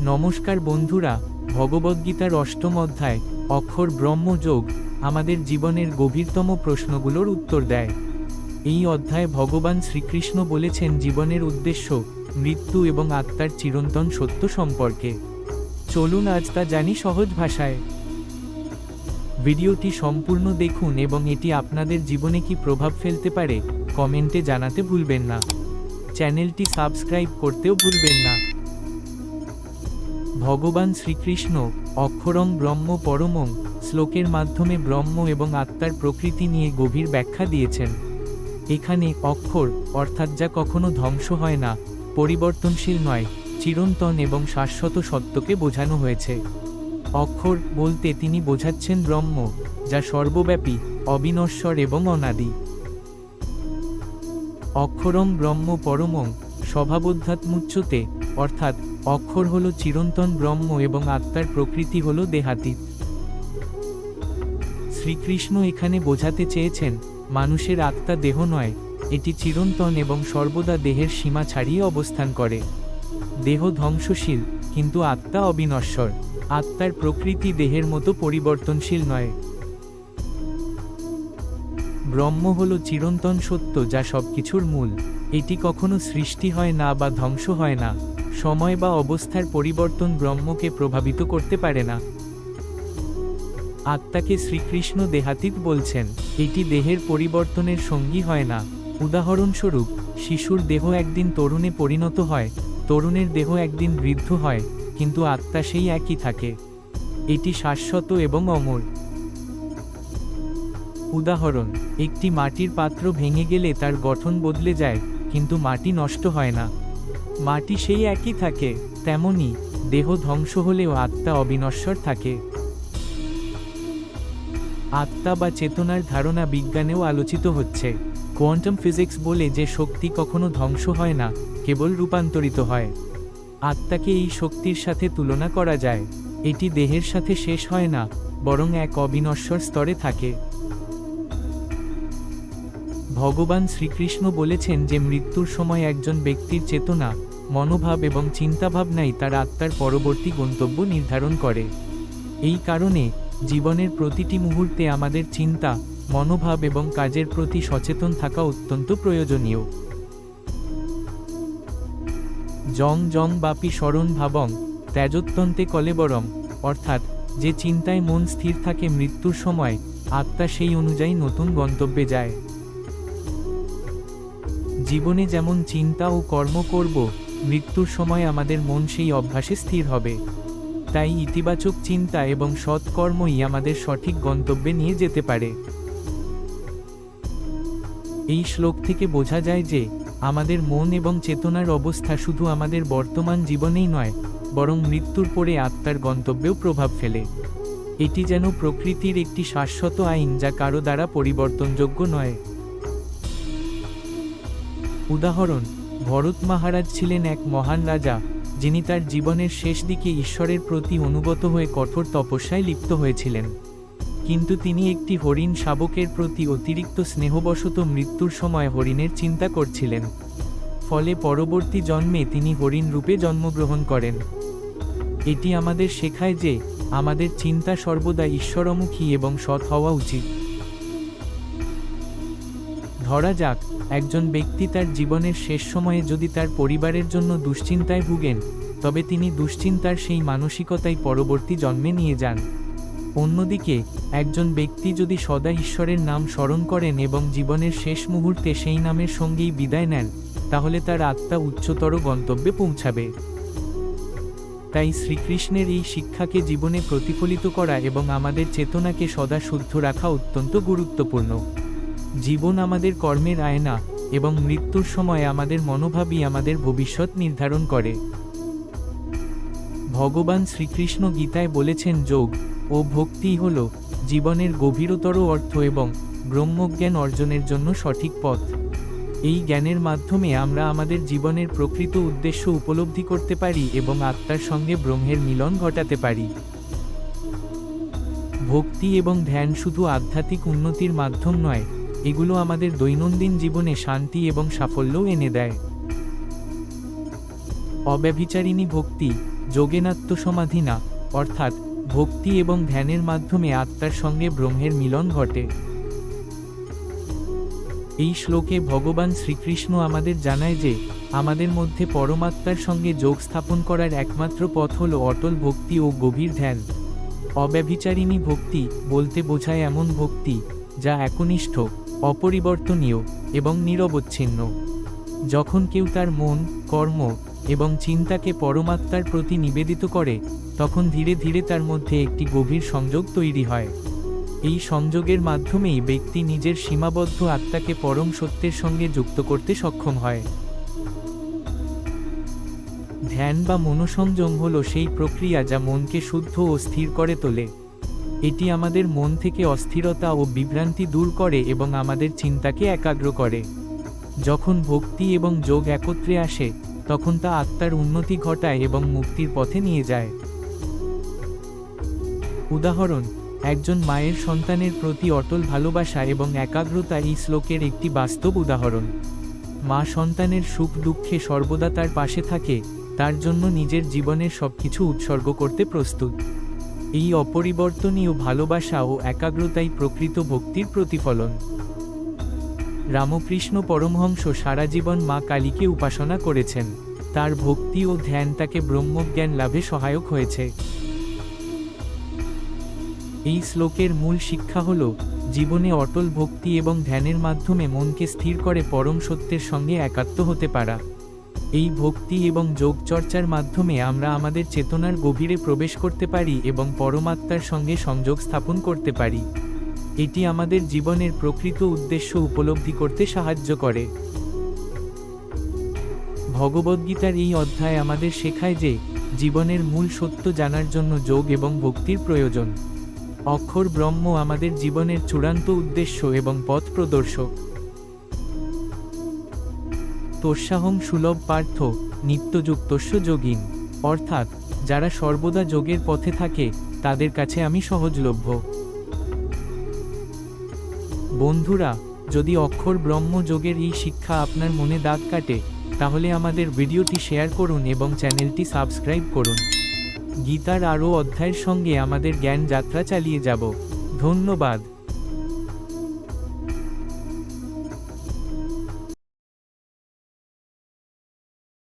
নমস্কার বন্ধুরা, ভগবদ্গীতার অষ্টম অধ্যায় অক্ষর ব্রহ্মযোগ আমাদের জীবনের গভীরতম প্রশ্নগুলোর উত্তর দেয়। এই অধ্যায়ে ভগবান শ্রীকৃষ্ণ বলেছেন জীবনের উদ্দেশ্য, মৃত্যু এবং আত্মার চিরন্তন সত্য সম্পর্কে। চলুন আজ তা জানি সহজ ভাষায়। ভিডিওটি সম্পূর্ণ দেখুন এবং এটি আপনাদের জীবনে কি প্রভাব ফেলতে পারে কমেন্টে জানাতে ভুলবেন না। চ্যানেলটি সাবস্ক্রাইব করতেও ভুলবেন না। ভগবান শ্রীকৃষ্ণ অক্ষরং ব্রহ্ম পরমং শ্লোকের মাধ্যমে ব্রহ্ম এবং আত্মার প্রকৃতি নিয়ে গভীর ব্যাখ্যা দিয়েছেন। এখানে অক্ষর অর্থাৎ যা কখনো ধ্বংস হয় না, পরিবর্তনশীল নয়, চিরন্তন এবং শাশ্বত সত্যকে বোঝানো হয়েছে। অক্ষর বলতে তিনি বোঝাচ্ছেন ব্রহ্ম, যা সর্বব্যাপী, অবিনশ্বর এবং অনাদি। অক্ষরং ব্রহ্ম পরমং স্বভাবোধ্যাত্মুচ্যতে, অর্থাৎ অক্ষর হল চিরন্তন ব্রহ্ম এবং আত্মার প্রকৃতি হল দেহাতীত। শ্রীকৃষ্ণ এখানে বোঝাতে চেয়েছেন মানুষের আত্মা দেহ নয়, এটি চিরন্তন এবং সর্বদা দেহের সীমা ছাড়িয়ে অবস্থান করে। দেহ ধ্বংসশীল, কিন্তু আত্মা অবিনশ্বর। আত্মার প্রকৃতি দেহের মতো পরিবর্তনশীল নয়। ব্রহ্ম হল চিরন্তন সত্য, যা সবকিছুর মূল। এটি কখনো সৃষ্টি হয় না বা ধ্বংস হয় না। সময় বা অবস্থার পরিবর্তন ব্রহ্মকে প্রভাবিত করতে পারে না। আত্মাকে শ্রীকৃষ্ণ দেহাতীত বলছেন। এটি দেহের পরিবর্তনের সঙ্গী হয় না। উদাহরণস্বরূপ, শিশুর দেহ একদিন তরুণে পরিণত হয়, তরুণের দেহ একদিন বৃদ্ধ হয়, কিন্তু আত্মা সেই একই থাকে। এটি শাশ্বত এবং অমর। উদাহরণ, একটি মাটির পাত্র ভেঙে গেলে তার গঠন বদলে যায়, কিন্তু মাটি নষ্ট হয় না। মাটি সেই একই থাকে। তেমনি দেহ ধ্বংস হলেও আত্মা অবিনশ্বর থাকে। আত্মা বা চেতনার ধারণা বিজ্ঞানেও আলোচিত হচ্ছে। কোয়ান্টাম ফিজিক্স বলে যে শক্তি কখনো ধ্বংস হয় না, কেবল রূপান্তরিত হয়। আত্মাকে এই শক্তির সাথে তুলনা করা যায়। এটি দেহের সাথে শেষ হয় না, বরং এক অবিনশ্বর স্তরে থাকে। ভগবান শ্রীকৃষ্ণ বলেছেন যে মৃত্যুর সময় একজন ব্যক্তির চেতনা, মনোভাব এবং চিন্তাভাবনাই তার আত্মার পরবর্তী গন্তব্য নির্ধারণ করে। এই কারণে জীবনের প্রতিটি মুহূর্তে আমাদের চিন্তা, মনোভাব এবং কাজের প্রতি সচেতন থাকা অত্যন্ত প্রয়োজনীয়। জং জং বাপি স্মরণ ভাবং ত্যাজোত্তন্তে কলেবরম, অর্থাৎ যে চিন্তায় মন স্থির থাকে মৃত্যুর সময় আত্মা সেই অনুযায়ী নতুন গন্তব্যে যায়। জীবনে যেমন চিন্তা ও কর্ম করব, মৃত্যুর সময় আমাদের মন সেই অভ্যাসে স্থির হবে। তাই ইতিবাচক চিন্তা এবং সৎকর্মই আমাদের সঠিক গন্তব্যে নিয়ে যেতে পারে। এই শ্লোক থেকে বোঝা যায় যে আমাদের মন এবং চেতনার অবস্থা শুধু আমাদের বর্তমান জীবনেই নয়, বরং মৃত্যুর পরে আত্মার গন্তব্যেও প্রভাব ফেলে। এটি যেন প্রকৃতির একটি শাশ্বত আইন, যা কারো দ্বারা পরিবর্তনযোগ্য নয়। উদাহরণ, ভরত মহারাজ ছিলেন এক মহান রাজা, যিনি তার জীবনের শেষ দিকে ঈশ্বরের প্রতি অনুগত হয়ে কঠোর তপস্যায় লিপ্ত হয়েছিলেন। কিন্তু তিনি একটি হরিণ শাবকের প্রতি অতিরিক্ত স্নেহবশত মৃত্যুর সময় হরিণের চিন্তা করছিলেন। ফলে পরবর্তী জন্মে তিনি হরিণ রূপে জন্মগ্রহণ করেন। এটি আমাদের শেখায় যে আমাদের চিন্তা সর্বদা ঈশ্বরমুখী এবং সৎ হওয়া উচিত। ধরা যাক, একজন ব্যক্তি তার জীবনের শেষ সময়ে যদি তার পরিবারের জন্য দুশ্চিন্তায় ভুগেন, তবে তিনি দুশ্চিন্তার সেই মানসিকতাই পরবর্তী জন্মে নিয়ে যান। অন্যদিকে একজন ব্যক্তি যদি সদা ঈশ্বরের নাম স্মরণ করেন এবং জীবনের শেষ মুহূর্তে সেই নামের সঙ্গেই বিদায় নেন, তাহলে তার আত্মা উচ্চতর গন্তব্যে পৌঁছাবে। তাই শ্রীকৃষ্ণের এই শিক্ষাকে জীবনে প্রতিফলিত করা এবং আমাদের চেতনাকে সদা শুদ্ধ রাখা অত্যন্ত গুরুত্বপূর্ণ। জীবন আমাদের কর্মের আয়না, এবং মৃত্যুর সময় আমাদের মনোভাবই আমাদের ভবিষ্যৎ নির্ধারণ করে। ভগবান শ্রীকৃষ্ণ গীতায় বলেছেন যোগ ও ভক্তিই হল জীবনের গভীরতর অর্থ এবং ব্রহ্মজ্ঞান অর্জনের জন্য সঠিক পথ। এই জ্ঞানের মাধ্যমে আমরা আমাদের জীবনের প্রকৃত উদ্দেশ্য উপলব্ধি করতে পারি এবং আত্মার সঙ্গে ব্রহ্মের মিলন ঘটাতে পারি। ভক্তি এবং ধ্যান শুধু আধ্যাত্মিক উন্নতির মাধ্যম নয়, এগুলো আমাদের দৈনন্দিন জীবনে শান্তি এবং সাফল্যও এনে দেয়। অব্যভিচারিণী ভক্তি যোগেনাত্মসমাধি না, অর্থাৎ ভক্তি এবং ধ্যানের মাধ্যমে আত্মার সঙ্গে ব্রহ্মের মিলন ঘটে। এই শ্লোকে ভগবান শ্রীকৃষ্ণ আমাদের জানায় যে আমাদের মধ্যে পরমাত্মার সঙ্গে যোগ স্থাপন করার একমাত্র পথ হল অটল ভক্তি ও গভীর ধ্যান। অব্যভিচারিণী ভক্তি বলতে বোঝায় এমন ভক্তি যা একনিষ্ঠ, অপরিবর্তনীয় এবং নিরবচ্ছিন্ন। যখন কেউ তার মন, কর্ম এবং চিন্তাকে পরমাত্মার প্রতি নিবেদিত করে, তখন ধীরে ধীরে তার মধ্যে একটি গভীর সংযোগ তৈরি হয়। এই সংযোগের মাধ্যমেই ব্যক্তি নিজের সীমাবদ্ধ আত্মাকে পরম সত্যের সঙ্গে যুক্ত করতে সক্ষম হয়। ধ্যান বা মনোসংযম হল সেই প্রক্রিয়া যা মনকে শুদ্ধ ও স্থির করে তোলে। এটি আমাদের মন থেকে অস্থিরতা ও বিভ্রান্তি দূর করে এবং আমাদের চিন্তাকে একাগ্র করে। যখন ভক্তি এবং যোগ একত্রে আসে, তখন তা আত্মার উন্নতি ঘটায় এবং মুক্তির পথে নিয়ে যায়। উদাহরণ: একজন মায়ের সন্তানের প্রতি অটল ভালোবাসা এবং একাগ্রতা এই শ্লোকের একটি বাস্তব উদাহরণ। মা সন্তানের সুখ দুঃখে সর্বদা তার পাশে থাকে, তার জন্য নিজের জীবনের সবকিছু উৎসর্গ করতে প্রস্তুত। এই অপরিবর্তনীয় ভালোবাসা ও একাগ্রতাই প্রকৃত ভক্তির প্রতিফলন। রামকৃষ্ণ পরমহংস সারা জীবন মা কালীকে উপাসনা করেছেন। তার ভক্তি ও ধ্যান তাকে ব্রহ্মজ্ঞান লাভে সহায়ক হয়েছে। এই শ্লোকের মূল শিক্ষা হল, জীবনে অটল ভক্তি এবং ধ্যানের মাধ্যমে মনকে স্থির করে পরম সত্যের সঙ্গে একাত্ম হতে পারা। এই ভক্তি এবং যোগ চর্চার মাধ্যমে আমরা আমাদের চেতনার গভীরে প্রবেশ করতে পারি এবং পরমাত্মার সঙ্গে সংযোগ স্থাপন করতে পারি। এটি আমাদের জীবনের প্রকৃত উদ্দেশ্য উপলব্ধি করতে সাহায্য করে। ভগবদ্গীতার এই অধ্যায় আমাদের শেখায় যে জীবনের মূল সত্য জানার জন্য যোগ এবং ভক্তির প্রয়োজন। অক্ষর ব্রহ্ম আমাদের জীবনের চূড়ান্ত উদ্দেশ্য এবং পথ প্রদর্শক। তস্যাহং সুলভ পার্থ নিত্যযুক্তস্য যোগিন, অর্থাৎ যারা সর্বদা যোগের পথে থাকে তাদের কাছে আমি সহজলভ্য। বন্ধুরা, যদি অক্ষর ব্রহ্ম যোগের এই শিক্ষা আপনার মনে দাগ কাটে, তাহলে আমাদের ভিডিওটি শেয়ার করুন এবং চ্যানেলটি সাবস্ক্রাইব করুন। গীতার আরও অধ্যায়ের সঙ্গে আমাদের জ্ঞান যাত্রা চালিয়ে যাব। ধন্যবাদ।